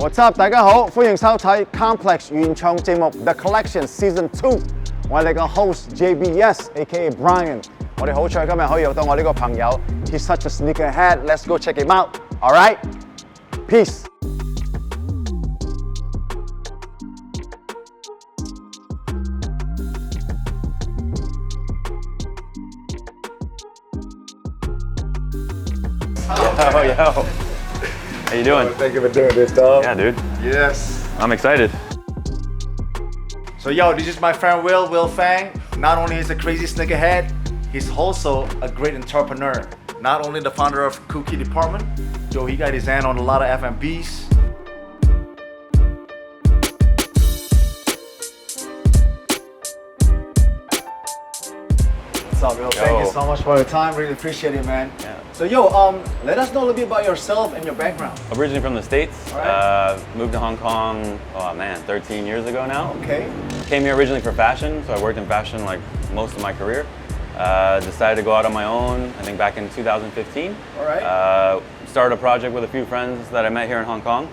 What's up？ 大家好，歡迎收睇 Complex 原創節目 The Collection Season 2。我係你個 host JBS，A.K.A. Brian。我哋好彩今日可以約到我呢個朋友 ，He's such a sneakerhead. Let's go check him out. All right? Peace. Yo. How you doing? Thank you for doing this, dog. Yeah, dude. Yes. I'm excited. So this is my friend Wil Fang. Not only is a crazy sneakerhead, he's also a great entrepreneur. Not only the founder of COOKIE Department, he got his hand on a lot of F&Bs. What's up, Wil? Thank you so much for your time. Really appreciate it, man. Yeah. So let us know a little bit about yourself and your background. Originally from the States. Right. Moved to Hong Kong, 13 years ago now. Okay. Came here originally for fashion, so I worked in fashion like most of my career. Decided to go out on my own, I think back in 2015. All right. Started a project with a few friends that I met here in Hong Kong.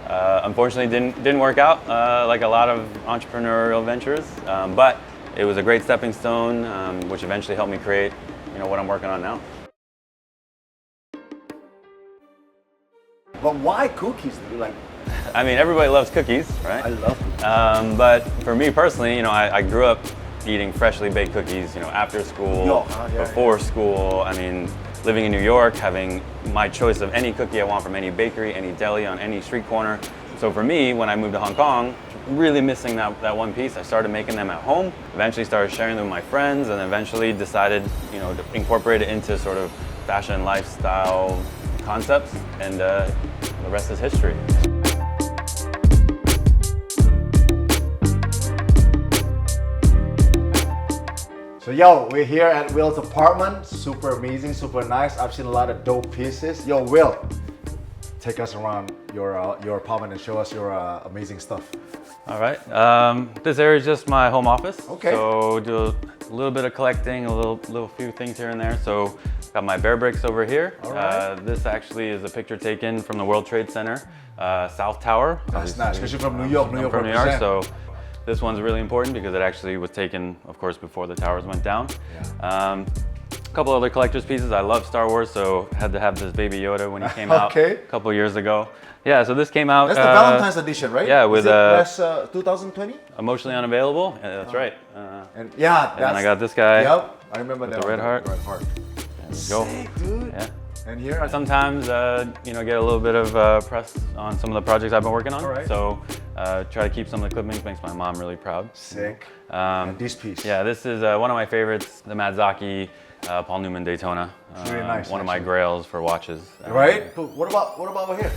Unfortunately, didn't work out like a lot of entrepreneurial ventures, but it was a great stepping stone, which eventually helped me create, what I'm working on now. But why cookies? I mean, everybody loves cookies, right? I love them. But for me personally, I grew up eating freshly baked cookies, after school, before school. I mean, living in New York, having my choice of any cookie I want from any bakery, any deli, on any street corner. So for me, when I moved to Hong Kong, really missing that one piece, I started making them at home, eventually started sharing them with my friends, and eventually decided, to incorporate it into sort of fashion lifestyle concepts, and the rest is history. So we're here at Wil's apartment. Super amazing, super nice. I've seen a lot of dope pieces. Wil, take us around your apartment and show us your amazing stuff. All right. This area is just my home office. Okay. So do a little bit of collecting, a little few things here and there. So got my bear bricks over here. All right. This actually is a picture taken from the World Trade Center, South Tower. That's nice, because you're from New York. I'm from New York, so this one's really important because it actually was taken, of course, before the towers went down. Yeah. A couple other collector's pieces. I love Star Wars, so had to have this Baby Yoda when he came out a couple years ago. Yeah, so this came out. That's the Valentine's edition, right? Yeah, with that's 2020. Emotionally Unavailable. That's right. And and I got this guy. Yep, I remember that. The red heart. Red heart. There we go. Sick, dude. Yeah. And here, sometimes get a little bit of press on some of the projects I've been working on. Right. So try to keep some of the clippings. Makes my mom really proud. Sick. And this piece. Yeah, this is one of my favorites. The Madzaki Paul Newman Daytona. Really nice. One of my grails for watches. Right. But what about over here?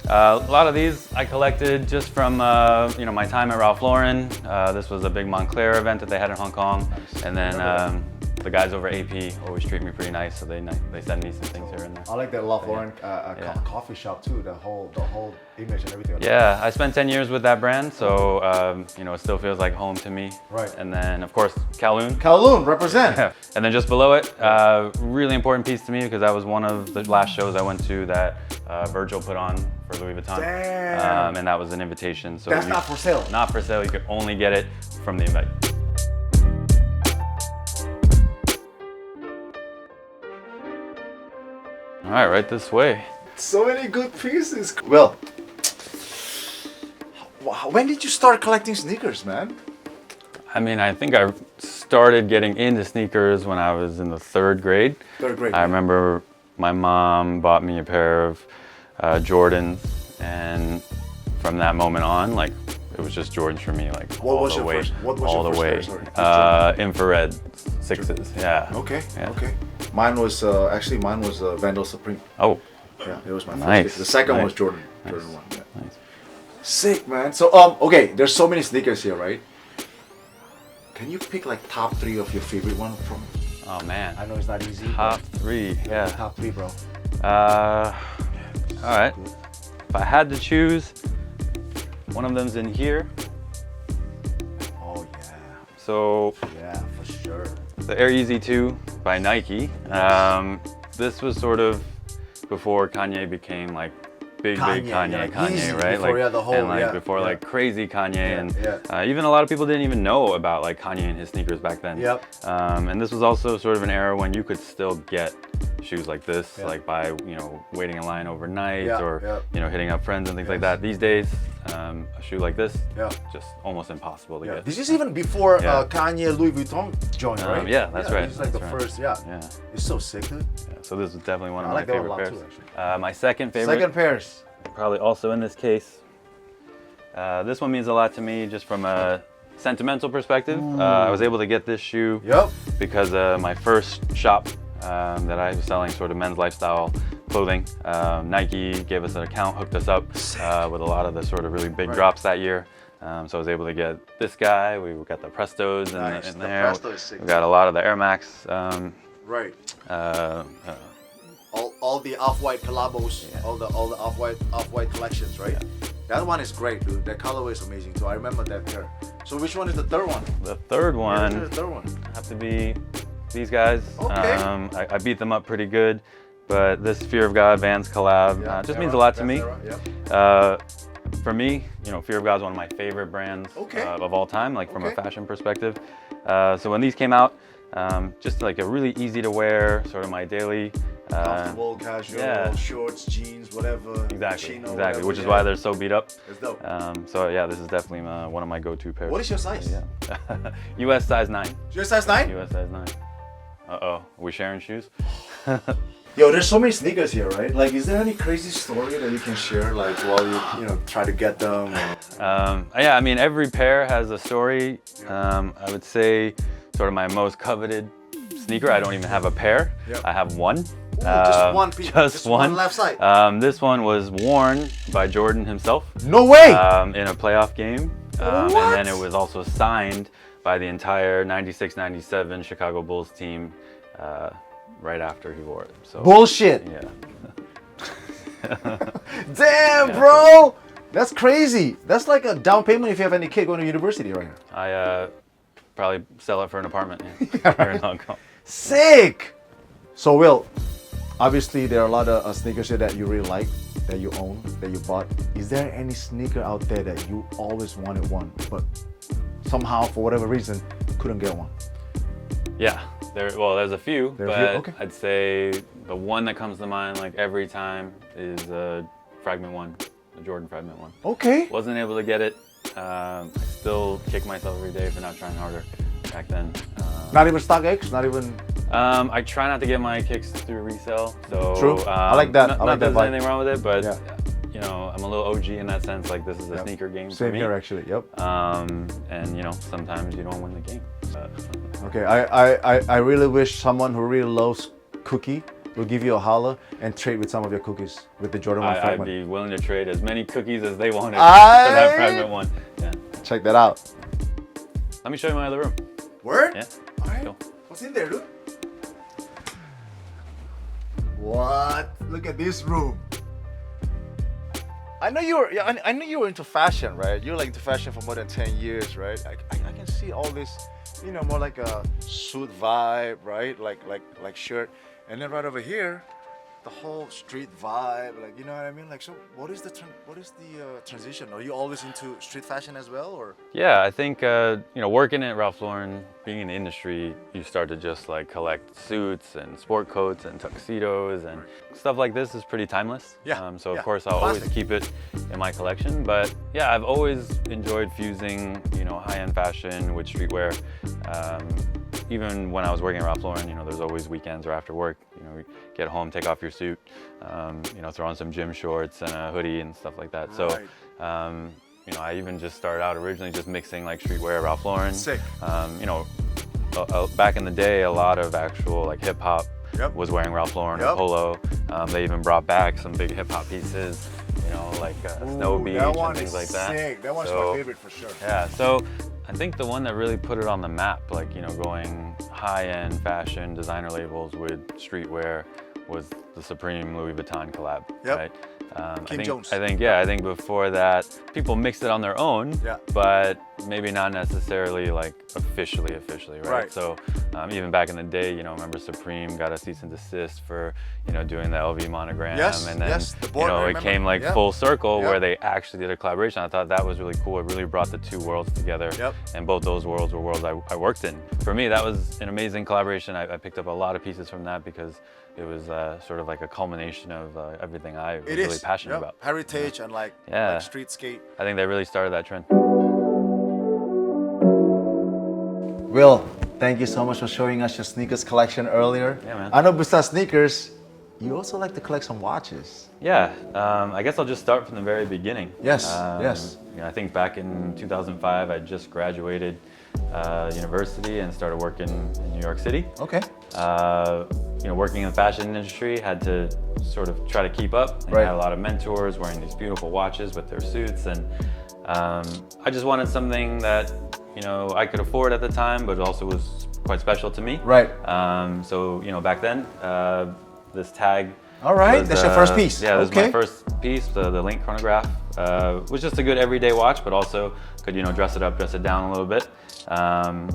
A lot of these I collected just from my time at Ralph Lauren. This was a big Montclair event that they had in Hong Kong, and then the guys over AP always treat me pretty nice, so they send me some things here and there. I like that Ralph Lauren coffee shop too. The whole image and everything. Yeah, I spent 10 years with that brand, so it still feels like home to me. Right. And then of course Kowloon. Kowloon, represent. Yeah. And then just below it, really important piece to me because that was one of the last shows I went to that Virgil put on for Louis Vuitton. Damn. And that was an invitation. So that's not for sale. Not for sale. You could only get it from the invite. All right, right this way. So many good pieces. Well, when did you start collecting sneakers, man? I mean, I think I started getting into sneakers when I was in the third grade. Third grade. I remember my mom bought me a pair of Jordans, and from that moment on, like, it was just Jordans for me, like all the way. What was your first pair? Sorry. Infrared 6s, yeah. Okay, yeah. Okay. Mine was Vandal Supreme. Oh. Yeah, it was my first. Nice. The second nice. one was Jordan. Nice. Jordan 1. Yeah. Nice. Sick, man. So okay, there's so many sneakers here, right? Can you pick like top 3 of your favorite one from? Oh man. I know it's not easy. Top 3, yeah. Top 3, bro. All right. If I had to choose, one of them's in here. Oh yeah. So. Yeah, for sure. The Air Yeezy 2 by Nike. This was sort of before Kanye became like big Kanye, Yeezy right? Before, like, the whole, and like before like crazy Kanye, and even a lot of people didn't even know about like Kanye and his sneakers back then. And this was also sort of an era when you could still get shoes like this, like by waiting in line overnight or hitting up friends and things like that. These days, a shoe like this, just almost impossible to get. This is even before Kanye Louis Vuitton joined, right? Yeah, that's right. It's like the first, It's so sick, dude. So this is definitely one of my like that favorite one a pairs. lot too, My second favorite. Second pairs. Probably also in this case. This one means a lot to me just from a sentimental perspective. I was able to get this shoe because my first shop that I was selling sort of men's lifestyle clothing. Nike gave us an account, hooked us up with a lot of the sort of really big drops that year. So I was able to get this guy. We got the Prestos in there. We got a lot of the Air Max. All the off-white collabos, all the off-white collections, right? That one is great, dude. That colorway is amazing too. I remember that pair. So which one is the third one? The third one have to be these guys. I beat them up pretty good, but this Fear of God Vans collab just means a lot to me. For me, Fear of God is one of my favorite brands of all time, like from a fashion perspective. So when these came out, just like a really easy to wear, sort of my daily comfortable, casual, shorts, jeans, whatever. Exactly, chino, whatever, which is why they're so beat up. It's dope. So yeah, this is definitely one of my go-to pairs. What is your size? US size 9. US size 9? US size 9. Are we sharing shoes? Yo, there's so many sneakers here, right? Like, is there any crazy story that you can share, like, while you try to get them? Yeah, I mean, every pair has a story. I would say sort of my most coveted sneaker. I don't even have a pair. I have one. Just one piece. Just one left side. This one was worn by Jordan himself. No way! In a playoff game. And then it was also signed by the entire 96-97 Chicago Bulls team right after he wore it. So bullshit! Yeah. Damn, bro! That's crazy. That's like a down payment if you have any kid going to university right now. I probably sell it for an apartment here in Hong Kong. Sick! So Will, obviously there are a lot of sneakers here that you really like, that you own, that you bought. Is there any sneaker out there that you always wanted one, but somehow for whatever reason couldn't get one? Yeah, there's a few, but I'd say the one that comes to mind like every time is Fragment 1, the Jordan Fragment 1. Okay. Wasn't able to get it. I still kick myself every day for not trying harder back then. Not even StockX? Not even... I try not to get my kicks through resale. So, true. I like that. Not that there's anything wrong with it, but I'm a little OG in that sense. Like, this is a sneaker game for me. Same here, actually. Yep. And sometimes you don't win the game. Okay, I really wish someone who really loves Cookie will give you a holler and trade with some of your cookies with the Jordan 1 Fragment. I'd be willing to trade as many cookies as they wanted for that Fragment 1. Yeah. Check that out. Let me show you my other room. Word? Yeah. All right. Go. What's in there, dude? What? Look at this room. I know you were into fashion, right? You're like into fashion for more than 10 years, right? I can see all this, more like a suit vibe, right? Like shirt. And then right over here, the whole street vibe, like, you know what I mean? Like, so what is the transition? Are you always into street fashion as well, or? Yeah, I think working at Ralph Lauren, being in the industry, you start to just like collect suits and sport coats and tuxedos and stuff like this is pretty timeless. Yeah. So of course I'll always keep it in my collection. But yeah, I've always enjoyed fusing high-end fashion with streetwear. Even when I was working at Ralph Lauren, there's always weekends or after work, get home, take off your suit, throw on some gym shorts and a hoodie and stuff like that. So, I even just started out originally just mixing like streetwear, Ralph Lauren. Sick. Back in the day, a lot of actual like hip hop was wearing Ralph Lauren or Polo. They even brought back some big hip hop pieces, like Snow Beach and things like that. Sick. That one's my favorite for sure. Yeah. So I think the one that really put it on the map, like going high-end fashion designer labels with streetwear, was the Supreme Louis Vuitton collab, Yep. right? Kim Jones. I think before that, people mixed it on their own, Yeah. but maybe not necessarily like officially, right? Right. So even back in the day, I remember Supreme got a cease and desist for, doing the LV monogram, Yes, and then yes, the board, I it came like remember. full circle Yep. where they actually did a collaboration. I thought that was really cool. It really brought the two worlds together, Yep. and both those worlds were worlds I worked in. For me, that was an amazing collaboration. I picked up a lot of pieces from that because it was sort of like a culmination of everything I was really passionate about. Heritage and like street skate. I think they really started that trend. Will, thank you so much for showing us your sneakers collection earlier. Yeah, man. I know besides sneakers, you also like to collect some watches. Yeah, I guess I'll just start from the very beginning. Yes, yes. I think back in 2005, I just graduated university and started working in New York City. Okay. Working in the fashion industry, had to sort of try to keep up. And I had a lot of mentors wearing these beautiful watches with their suits, and I just wanted something that I could afford at the time, but also was quite special to me. Right. So back then, this tag. All right, was, that's your first piece. Yeah, this okay. was my first piece. The Link chronograph was just a good everyday watch, but also could dress it up, dress it down a little bit. And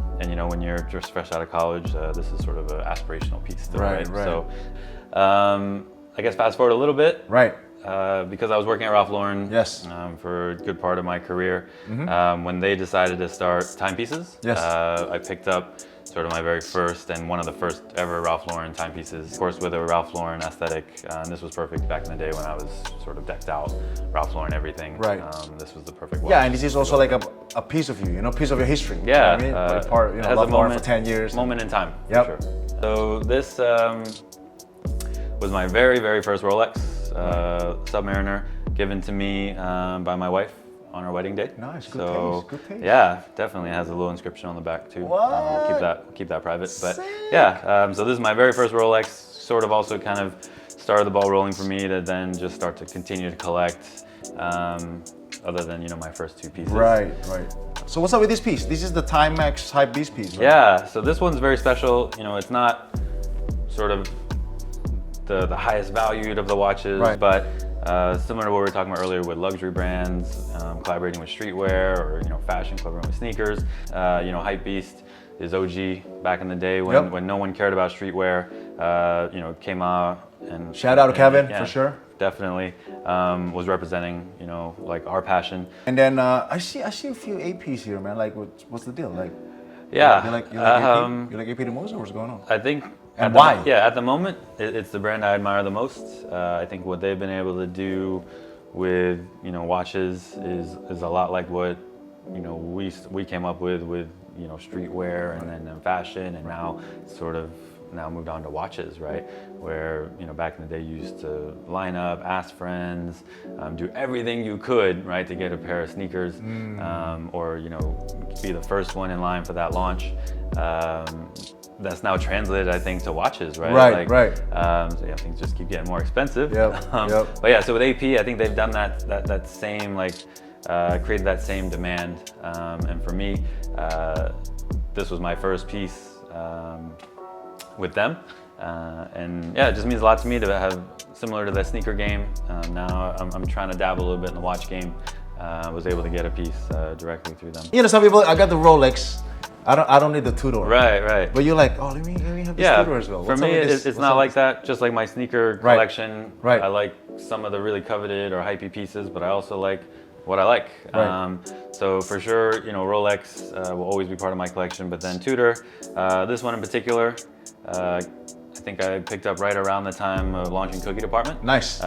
when you're just fresh out of college, this is sort of an aspirational piece still, right? So I guess fast forward a little bit. Right. Because I was working at Ralph Lauren Yes. For a good part of my career. When they decided to start timepieces, Yes. I picked up sort of my very first and one of the first ever Ralph Lauren timepieces. Of course, with a Ralph Lauren aesthetic, and this was perfect back in the day when I was sort of decked out, Ralph Lauren everything. Right. This was the perfect watch. Yeah, and this is also like a piece of you, piece of your history. Yeah. You know what I mean? Part, it has Ralph a Lauren for 10 years. Moment in time, Yep. for sure. So this was my very, very first Rolex Submariner, given to me by my wife on our wedding day. Nice, good taste. Yeah, definitely has a little inscription on the back too. What? Keep that private. But Sick. yeah, so this is my very first Rolex. Sort of also kind of started the ball rolling for me to then just start to continue to collect. Other than my first two pieces. Right. So what's up with this piece? This is the Timex Hype Beast piece, right? Yeah, so this one's very special. It's not sort of the highest valued of the watches, Right. but similar to what we were talking about earlier with luxury brands, collaborating with streetwear or fashion, collaborating with sneakers. Hype Beast is OG back in the day when no one cared about streetwear. Came out and Shout out to Kevin, for sure. Definitely was representing like our passion. And then I see a few APs here, man. Like, what's the deal? Like, Yeah. you like AP? You like AP the most, or what's going on? I think. And why? At the moment, it's the brand I admire the most. I think what they've been able to do with watches is a lot like what we came up with streetwear and then fashion, and now sort of moved on to watches, right? Where back in the day you used to line up, ask friends, do everything you could, right, to get a pair of sneakers, or be the first one in line for that launch. That's now translated, I think, to watches, right? Right. So yeah, things just keep getting more expensive. Yep. But yeah, so with AP, I think they've done that same created that same demand. And for me, this was my first piece with them. And yeah, it just means a lot to me to have, similar to the sneaker game. Now I'm trying to dabble a little bit in the watch game. Was able to get a piece directly through them. Some people, I got the Rolex. I don't need the two-door. Right. But you're like, oh, let me have this two-door as well. For me, it's not like that. Just like my sneaker collection, Right. I like some of the really coveted or hypey pieces, but I also like what I like. Right. So for sure, Rolex will always be part of my collection, but then Tudor, this one in particular, I think I picked up right around the time of launching Cookie Department. Nice.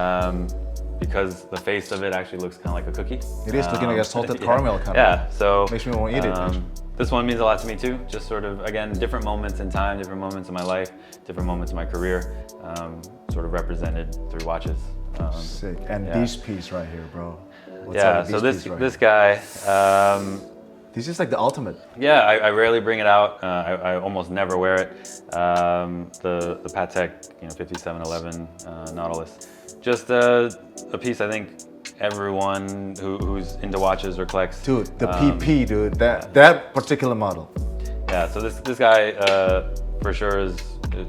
Because the face of it actually looks kind of like a cookie. It is looking like a salted caramel kind of. Yeah, so makes me want to eat it. This one means a lot to me too. Just sort of, again, different moments in time, different moments in my life, different moments in my career, sort of represented through watches. Sick. And this piece right here, bro. What's yeah, up with so piece right this here? guy, This is like the ultimate. yeah, I rarely bring it out. I almost never wear it. The Patek, 5711 Nautilus. Just a piece I think everyone who's into watches or collects. Dude, the PP, dude, that particular model. Yeah, so this guy for sure is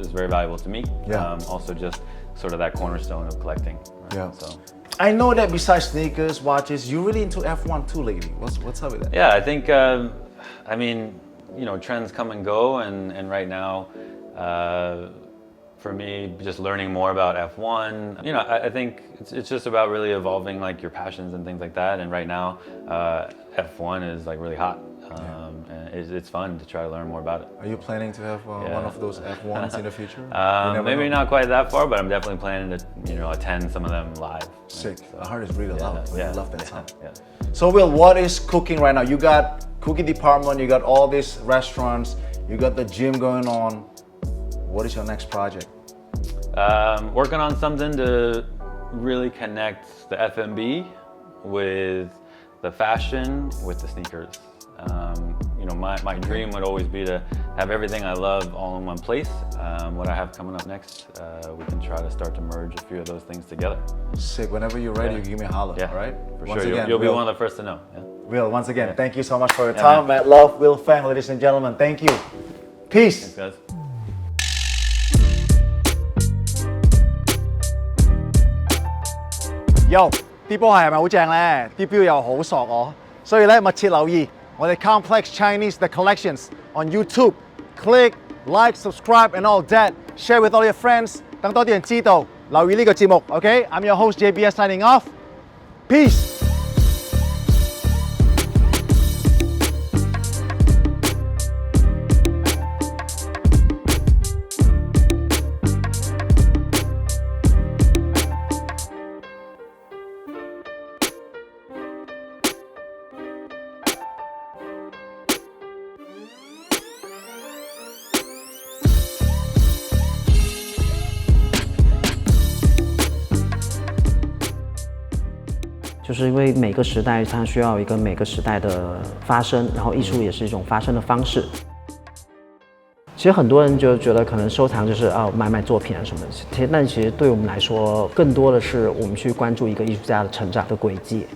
very valuable to me. Yeah. Also just sort of that cornerstone of collecting. Yeah. So. I know that besides sneakers, watches, you're really into F1 too lately. What's up with that? Yeah, I think, I mean, you know, trends come and go, and right now, for me, just learning more about F1, you know, I think it's just about really evolving like your passions and things like that. And right now, F1 is like really hot. And it's fun to try to learn more about it. Are you planning to have one of those F1s in the future? Maybe not quite that far, but I'm definitely planning to, you know, attend some of them live. Sick. So, I heard it's really loud. I love that sound. Yeah. So Will, what is cooking right now? You got cookie department, you got all these restaurants, you got the gym going on. What is your next project? Working on something to really connect the F&B with the fashion, with the sneakers. You know, my dream would always be to have everything I love all in one place. What I have coming up next, we can try to start to merge a few of those things together. Sick. Whenever you're ready, you give me a holler, all right? For once sure. Again, you'll be one of the first to know. Yeah. Will, once again, thank you so much for your time. Man. Love, Wil Fang, ladies and gentlemen. Thank you. Peace. Thanks, guys. Yo， 啲波鞋係咪好正咧？啲錶又好索我，所以咧密切留意我哋 Complex Chinese The Collections on YouTube. Click, like, subscribe and all that. Share with all your friends. 等多啲人知道，留意呢個節目。OK， I'm your host JBS signing off. Peace. 就是因为每个时代它需要一个每个时代的发声，然后艺术也是一种发声的方式。其实很多人就觉得可能收藏就是买作品啊什么的，但其实对我们来说，更多的是我们去关注一个艺术家的成长的轨迹。